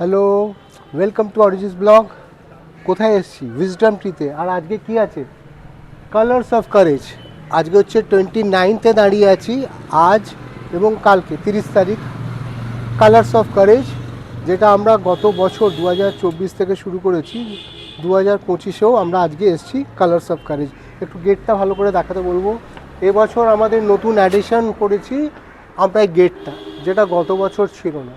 Hello, welcome to Arijit blog. কোথায় এসেছি? Wisdom ট্রিতে। আর আজকে কি আছে? Colours of courage. আজকে হচ্ছে 29-এ দাঁড়িয়ে আছি, আজ এবং কালকে 30 তারিখ। কালার্স অফ কারেজ, যেটা আমরা গত বছর 2024 থেকে শুরু করেছি, 2025-এও আমরা আজকে এসেছি কালার্স অফ কারেজ। একটু গেটটা ভালো করে দেখাতে বলবো। এবছর আমাদের নতুন অ্যাডিশন করেছি আমরা এই গেটটা, যেটা গত বছর ছিল না।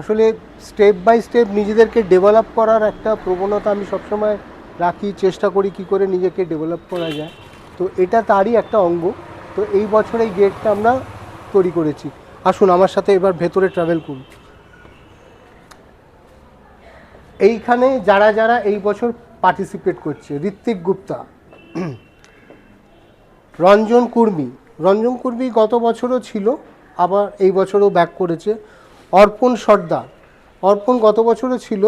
আসলে স্টেপ বাই স্টেপ নিজেদেরকে ডেভেলপ করার একটা প্রবণতা আমি সবসময় রাখি, চেষ্টা করি কী করে নিজেকে ডেভেলপ করা যায়। তো এটা তারই একটা অঙ্গ। তো এই বছর এই গেটটা আমরা তৈরি করেছি। আসুন আমার সাথে এবার ভেতরে ট্রাভেল করুন। এইখানে যারা যারা এই বছর পার্টিসিপেট করছে: ঋত্বিক গুপ্তা, রঞ্জন কুর্মী। রঞ্জন কুর্মী গত বছরও ছিল, আবার এই বছরও ব্যাক করেছে। অর্পণ সর্দার, অর্পণ গত বছরও ছিল,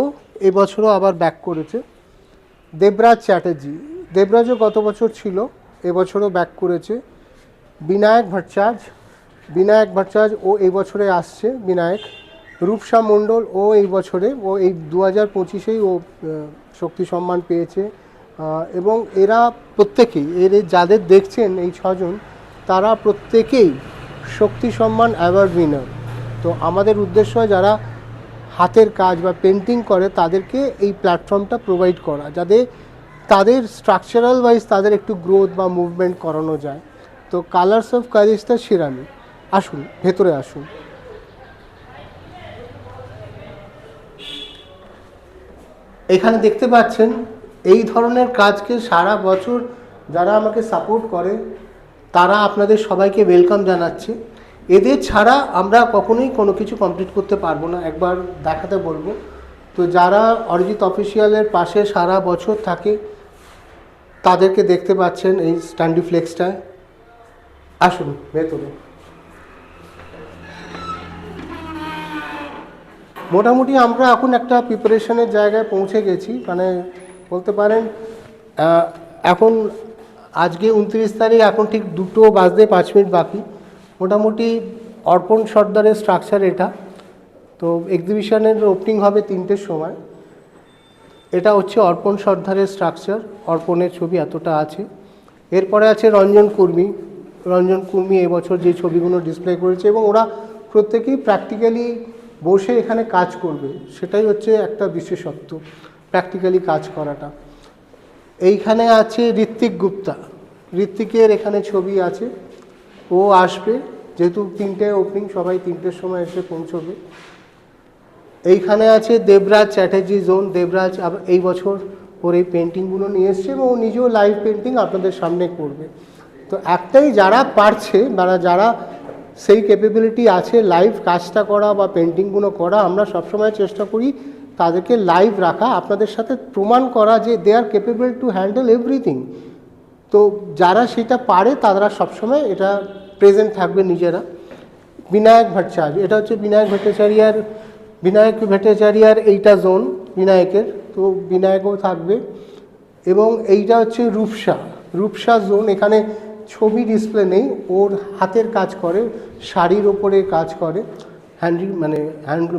এবছরও আবার ব্যাক করেছে। দেবরাজ চ্যাটার্জি, দেবরাজও গত বছর ছিল, এবছরও ব্যাক করেছে। বিনায়ক ভট্টাচার্য, বিনায়ক ভট্টাচার্য ও এই বছরে আসছে। বিনায়ক। রূপসা মণ্ডল, ও এই বছরে, ও এই 2025-এই ও শক্তি সম্মান পেয়েছে। এবং এরা প্রত্যেকেই, যাদের দেখছেন এই ছজন, তারা প্রত্যেকেই শক্তি সম্মান অ্যাওয়ার্ড উইনার। তো আমাদের উদ্দেশ্য যারা হাতের কাজ বা পেন্টিং করে তাদেরকে এই প্ল্যাটফর্মটা প্রোভাইড করা, যাতে তাদের স্ট্রাকচারাল ওয়াইজ তাদের একটু গ্রোথ বা মুভমেন্ট করানো যায়। তো কালার্স অফ কারেজটা সেরামি। আসুন ভেতরে আসুন। এখানে দেখতে পাচ্ছেন এই ধরনের কাজকে সারা বছর যারা আমাকে সাপোর্ট করে তারা আপনাদের সবাইকে ওয়েলকাম জানাচ্ছে। এদের ছাড়া আমরা কখনোই কোনো কিছু কমপ্লিট করতে পারবো না, একবার দেখাতে বলবো। তো যারা অরিজিৎ অফিসিয়ালের পাশে সারা বছর থাকে তাদেরকে দেখতে পাচ্ছেন এই স্ট্যান্ডি ফ্লেক্সটায়। আসুন ভেতরে। মোটামুটি আমরা এখন একটা প্রিপারেশনের জায়গায় পৌঁছে গেছি, মানে বলতে পারেন এখন আজকে 29 তারিখ, এখন ঠিক 2:05 বাকি। মোটামুটি অর্পণ সর্দারের স্ট্রাকচার এটা। তো এক্সিবিশনের ওপেনিং হবে 3টের সময়। এটা হচ্ছে অর্পণ সর্দারের স্ট্রাকচার, অর্পণের ছবি এতটা আছে। এরপরে আছে রঞ্জন কুর্মী। রঞ্জন কুর্মী এবছর যে ছবিগুলো ডিসপ্লে করেছে, এবং ওরা প্রত্যেকেই প্র্যাকটিক্যালি বসে এখানে কাজ করবে, সেটাই হচ্ছে একটা বিশেষত্ব, প্র্যাকটিক্যালি কাজ করাটা। এইখানে আছে ঋত্বিক গুপ্তা। ঋত্বিকের এখানে ছবি আছে, ও আসবে, যেহেতু 3টে ওপেনিং, সবাই 3টের সময় এসে পৌঁছবে। এইখানে আছে দেবরাজ চ্যাটার্জি জোন। দেবরাজ এই বছর ওর এই পেন্টিংগুলো নিয়ে এসছে, এবং ও নিজেও লাইভ পেন্টিং আপনাদের সামনে করবে। তো একটাই, যারা পারছে, যারা সেই ক্যাপেবিলিটি আছে লাইভ কাজটা করা বা পেন্টিংগুলো করা, আমরা সবসময় চেষ্টা করি তাদেরকে লাইভ রাখা, আপনাদের সাথে প্রমাণ করা যে they are capable to handle everything. তো যারা সেটা পারে তারা সবসময় এটা প্রেজেন্ট থাকবে নিজেরা। বিনায়ক ভট্টাচার্য, এটা হচ্ছে বিনায়ক ভট্টাচার্যার এইটা জোন বিনায়কের, তো বিনায়কও থাকবে। এবং এইটা হচ্ছে রূপসা জোন। এখানে ছবি ডিসপ্লে নেই, ওর হাতের কাজ করে, শাড়ির ওপরে কাজ করে,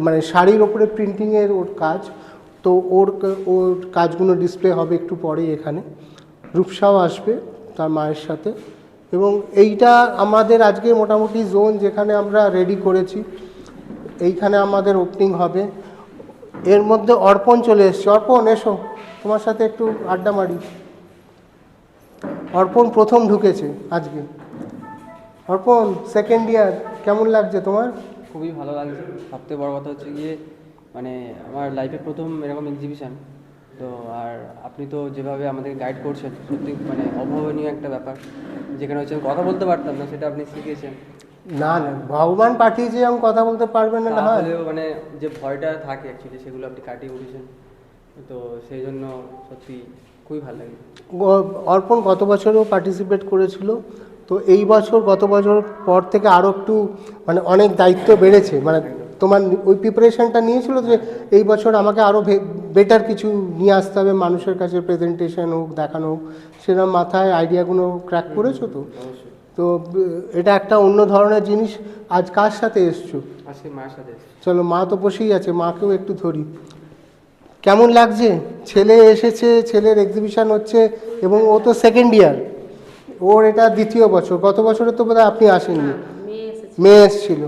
মানে শাড়ির ওপরে প্রিন্টিংয়ের ওর কাজ। তো ওর কাজগুলো ডিসপ্লে হবে একটু পরে এখানে। রূপসাও আসবে তার মায়ের সাথে। এবং এইটা আমাদের আজকে মোটামুটি জোন যেখানে আমরা রেডি করেছি। এইখানে আমাদের ওপেনিং হবে। এর মধ্যে অর্পণ চলে এসছে। অর্পণ এসো, তোমার সাথে একটু আড্ডা মারি। অর্পণ প্রথম ঢুকেছে আজকে। অর্পণ সেকেন্ড ইয়ার, কেমন লাগছে তোমার? খুবই ভালো লাগছে। সবথেকে বড় কথা হচ্ছে গিয়ে মানে আমার লাইফে প্রথম এরকম এক্সিবিশান। তো আর আপনি তো যেভাবে আমাদের গাইড করছেন, সত্যি মানে অভাবনীয় একটা ব্যাপার। যেখানে হচ্ছে আমি কথা বলতে পারতাম না, সেটা আপনি শিখিয়েছেন। না না, ভগবান পাঠিয়েছে, আমি কথা বলতে পারবেন না? হ্যাঁ, তাহলেও মানে যে ভয়টা থাকে অ্যাকচুয়ালি, সেগুলো আপনি কাটিয়ে উঠেছেন। তো সেই জন্য সত্যি খুবই ভালো লাগে। অর্পণ গত বছরও পার্টিসিপেট করেছিল। তো এই বছর, গত বছর পর থেকে আরও একটু মানে অনেক দায়িত্ব বেড়েছে। মানে তোমার ওই প্রিপারেশনটা নিয়েছিল যে এই বছর আমাকে আরও বেটার কিছু নিয়ে আসতে হবে, মানুষের কাছে প্রেজেন্টেশন হোক, দেখানো হোক, সেরকম মাথায় আইডিয়াগুলো ক্র্যাক করেছো তো? অবশ্যই। তো এটা একটা অন্য ধরনের জিনিস। আজ কার সাথে এসছো? আজকে মায়ের সাথে এসেছি। চলো, মা তো বসেই আছে, মাকেও একটু ধরি। কেমন লাগছে? ছেলে এসেছে, ছেলের এক্সিবিশন হচ্ছে, এবং ও তো সেকেন্ড ইয়ার, ওর এটা দ্বিতীয় বছর। গত বছরে তো বোধহয় আপনি আসেননি, মেয়ে এসেছিল।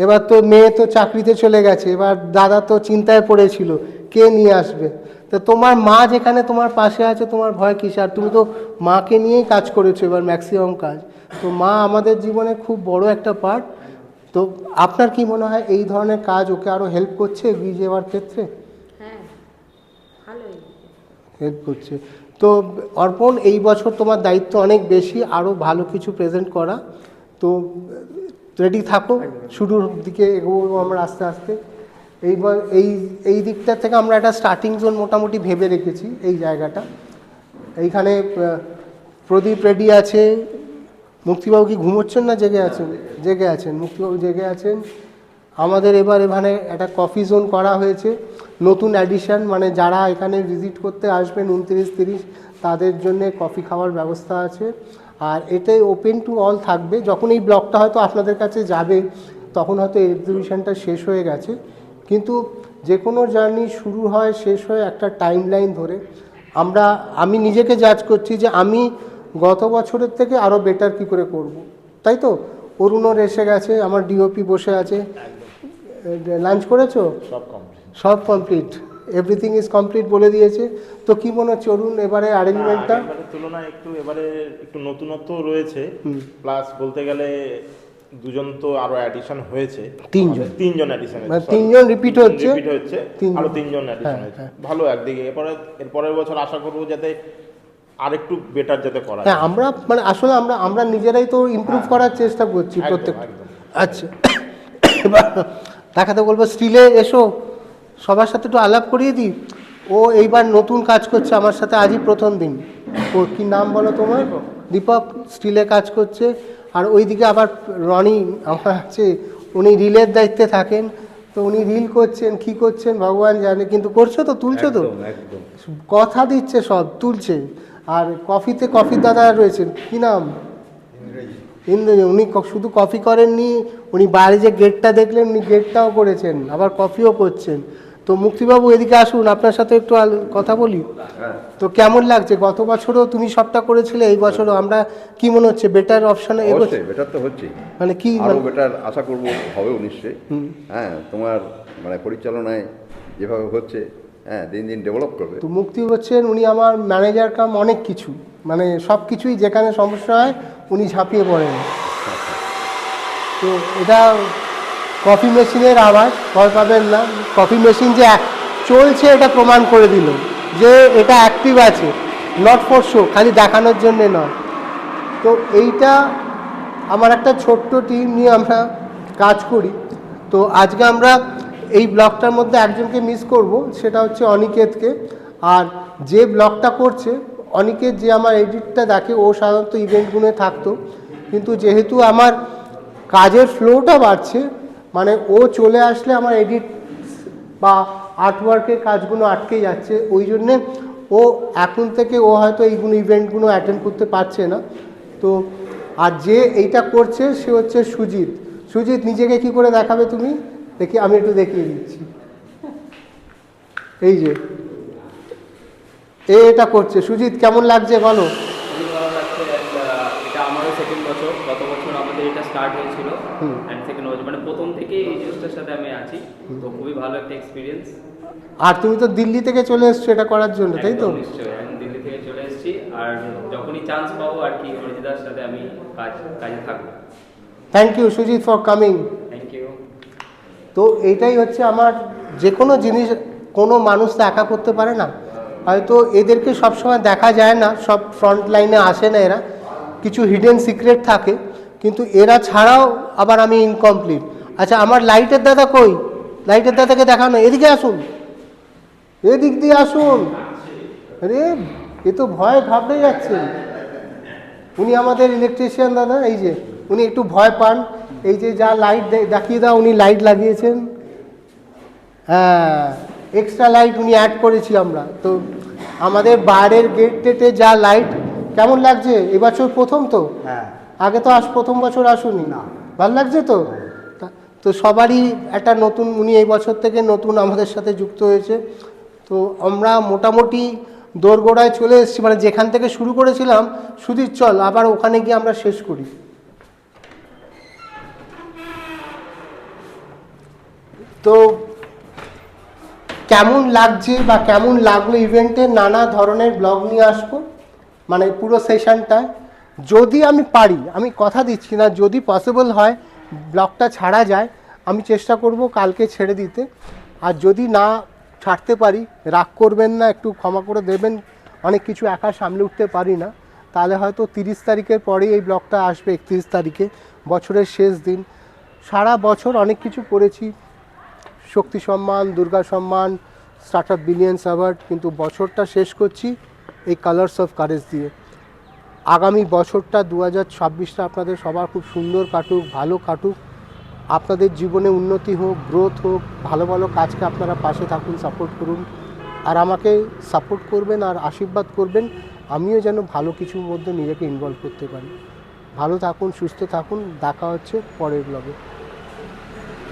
এবার তো মেয়ে তো চাকরিতে চলে গেছে, এবার দাদা তো চিন্তায় পড়েছিল কে নিয়ে আসবে। তো তোমার মা যেখানে তোমার পাশে আছে, তোমার ভয় কিসে? আর তুমি তো মাকে নিয়েই কাজ করেছো এবার ম্যাক্সিমাম কাজ। তো মা আমাদের জীবনে খুব বড় একটা পার্ট। তো আপনার কি মনে হয় এই ধরনের কাজ ওকে আরও হেল্প করছে এগিয়ে যাওয়ার ক্ষেত্রে? হ্যাঁ, ভালোই। হেল্প করছে। তো অর্পণ, এই বছর তোমার দায়িত্ব অনেক বেশি, আরও ভালো কিছু প্রেজেন্ট করা। তো রেডি থাকো, শুরুর দিকে এগোবো আমরা আস্তে আস্তে। এইবার এই দিকটা থেকে আমরা একটা স্টার্টিং জোন মোটামুটি ভেবে রেখেছি। এই জায়গাটা, এইখানে প্রদীপ রেডি আছে। মুক্তিবাবু কি ঘুমোচ্ছেন না জেগে আছেন? জেগে আছেন, মুক্তিবাবু জেগে আছেন। আমাদের এবার এখানে একটা কফি জোন করা হয়েছে, নতুন অ্যাডিশন, মানে যারা এখানে ভিজিট করতে আসবেন 29-30 তাদের জন্যে কফি খাওয়ার ব্যবস্থা আছে। আর এটাই ওপেন টু অল থাকবে। যখন এই ব্লগটা হয়তো আপনাদের কাছে যাবে তখন হয়তো এক্সিবিশনটা শেষ হয়ে গেছে, কিন্তু যে কোনো জার্নি শুরু হয় শেষ হয় একটা টাইম লাইন ধরে। আমি নিজেকে জাজ করছি যে আমি গত বছরের থেকে আরও বেটার কী করে করব, তাই তো? অরুণর এসে গেছে, আমার ডিওপি বসে আছে। লাঞ্চ করেছো? সব কমপ্লিট, এভরিথিং ইজ কমপ্লিট বলে দিয়েছে। তো কি মনে হচ্ছে অরুণ এবারে অ্যারেঞ্জমেন্টটা? এবারের তুলনায় এবারে একটু নতুনত্ব রয়েছে, প্লাস বলতে গেলে দুজন তো আরো অ্যাডিশন হয়েছে, তিনজন অ্যাডিশন, মানে তিনজন রিপিট হচ্ছে, আরো তিনজন অ্যাডিশন হয়েছে। ভালো একদিকে। এরপরের বছর আশা করবো যাতে আরেকটু বেটার যাতে করা যায়। হ্যাঁ, আমরা মানে আসলে আমরা নিজেরাই তো ইমপ্রুভ করার চেষ্টা করছি প্রত্যেক। আচ্ছা, এবার দেখাতে বলবো স্টিলে এসো, সবার সাথে একটু আলাপ করিয়ে দিই। ও এইবার নতুন কাজ করছে আমার সাথে, আজই প্রথম দিন। ও কি নাম বলো তোমার? দীপক। স্টিলে কাজ করছে। আর ওইদিকে আবার রনি আমার আছে, উনি রিলের দায়িত্বে থাকেন। তো উনি রিল করছেন, কি করছেন ভগবান জানে, কিন্তু করছো তো, তুলছো তো, কথা দিচ্ছে, সব তুলছে। আর কফির দাদা রয়েছেন, কি নাম? ইন্দ্রজিৎ। উনি শুধু কফি করেননি, উনি বাইরে যে গেটটা দেখলেন উনি গেটটাও করেছেন, আবার কফিও করছেন। তো মুক্তিবাবু এদিকে আসুন, আপনার সাথে একটু কথা বলি। তো কেমন লাগছে? গত বছরও তুমি সবটা করেছিলে, এই বছরও আমরা কি মনে হচ্ছে বেটার অপশনে এগোচ্ছে? বেটার তো হচ্ছে, মানে কি আরো বেটার আশা করব, হবেও নিশ্চয়ই। হ্যাঁ, তোমার মানে পরিচালনায় যেভাবে হচ্ছে, হ্যাঁ, দিন দিন ডেভেলপ করবে। তো মুক্তি হচ্ছেন, উনি আমার ম্যানেজার কাম অনেক কিছু, মানে সব কিছুই যেখানে সমস্যা হয় উনি ঝাঁপিয়ে পড়েন। তো এটা কফি মেশিনের আওয়াজ, ভয় পাবেন না। কফি মেশিন যে চলছে এটা প্রমাণ করে দিল যে এটা অ্যাক্টিভ আছে, নট ফর শো, খালি দেখানোর জন্যে নয়। তো এইটা আমার একটা ছোট্ট টিম নিয়ে আমরা কাজ করি। তো আজকে আমরা এই ব্লগটার মধ্যে একজনকে মিস করব, সেটা হচ্ছে অনিকেতকে। আর যে ব্লগটা করছে অনিকেত, যে আমার এডিটটা দেখে, ও সাধারণত ইভেন্টগুলো থাকতো, কিন্তু যেহেতু আমার কাজের ফ্লোটা বাড়ছে, মানে ও চলে আসলে আমার এডিট বা আর্টওয়ার্কের কাজগুলো আটকে যাচ্ছে, ওই জন্যে ও এখন থেকে ও হয়তো এইগুলো ইভেন্টগুলো অ্যাটেন্ড করতে পারছে না। তো আর যে এইটা করছে সে হচ্ছে সুজিত। সুজিত, নিজেকে কি করে দেখাবে তুমি? দেখি, আমি একটু দেখিয়ে দিচ্ছি। এই যে এটা করছে সুজিত, কেমন লাগছে বলো? খুবই ভালো লাগছে। এটা আমারও সেকেন্ড বছর, গত বছর আমাদের এটা স্টার্ট হয়েছিল, অ্যান্ড সেকেন্ড বছর মানে প্রথম থেকে এই জিনিসটার সাথে আমি আছি, তো খুবই ভালো একটা এক্সপিরিয়েন্স। আর তুমি তো দিল্লি থেকে চলে এসছো এটা করার জন্য, তাই তো? নিশ্চয়ই, আমি দিল্লি থেকে চলে এসেছি, আর যখনই চান্স পাবো আর কি অরিজিতার সাথে আমি কাজে থাকবো। Thank you Sujit for coming. Thank you. তো এইটাই হচ্ছে আমার, যে কোনো জিনিস কোনো মানুষ তো একা করতে পারে না। হয়তো এদেরকে সবসময় দেখা যায় না, সব ফ্রন্ট লাইনে আসে না, এরা কিছু হিডেন সিক্রেট থাকে, কিন্তু এরা ছাড়াও আবার আমি ইনকমপ্লিট। আচ্ছা, আমার লাইটের দাদা কই? লাইটের দাদাকে দেখানো, এদিকে আসুন, এদিক দিয়ে আসুন। আরে এ তো ভয় ঘাবড়ে যাচ্ছে। উনি আমাদের ইলেকট্রিশিয়ান দাদা, এই যে উনি একটু ভয় পান। এই যে যা লাইট দেখিয়ে দাও, উনি লাইট লাগিয়েছেন। হ্যাঁ, এক্সট্রা লাইট উনি অ্যাড করেছি আমরা। তো আমাদের বাইরের গেট টেটে যা লাইট, কেমন লাগছে? এবছর প্রথম তো। হ্যাঁ, আগে তো প্রথম বছর আসুনি, না ভালো লাগছে তো? তো সবারই একটা নতুন, উনি এই বছর থেকে নতুন আমাদের সাথে যুক্ত হয়েছে। তো আমরা মোটামুটি দোরগোড়ায় চলে এসেছি, মানে যেখান থেকে শুরু করেছিলাম সুধীর চল আবার ওখানে গিয়ে আমরা শেষ করি। তো কেমন লাগছে বা কেমন লাগলো ইভেন্টের নানা ধরনের ব্লগ নিয়ে আসবো, মানে পুরো সেশনটায় যদি আমি পারি, আমি কথা দিচ্ছি না, যদি পসিবল হয় ব্লগটা ছাড়া যায় আমি চেষ্টা করব কালকে ছেড়ে দিতে। আর যদি না ছাড়তে পারি রাগ করবেন না, একটু ক্ষমা করে দেবেন, অনেক কিছু একা সামলে উঠতে পারি না। তাহলে হয়তো 30 তারিখের পরেই এই ব্লগটা আসবে, 31 তারিখে, বছরের শেষ দিন। সারা বছর অনেক কিছু করেছি, শক্তি সম্মান, দুর্গা সম্মান, স্টার্টআপ বিলিয়ন্স অ্যাওয়ার্ড, কিন্তু বছরটা শেষ করছি এই কালার্স অফ কারেজ দিয়ে। আগামী বছরটা 2026টা আপনাদের সবার খুব সুন্দর কাটুক, ভালো কাটুক, আপনাদের জীবনে উন্নতি হোক, গ্রোথ হোক, ভালো ভালো কাজকে আপনারা পাশে থাকুন, সাপোর্ট করুন, আর আমাকে সাপোর্ট করবেন আর আশীর্বাদ করবেন আমিও যেন ভালো কিছুর মধ্যে নিজেকে ইনভলভ করতে পারি। ভালো থাকুন, সুস্থ থাকুন, দেখা হচ্ছে পরের ব্লগে।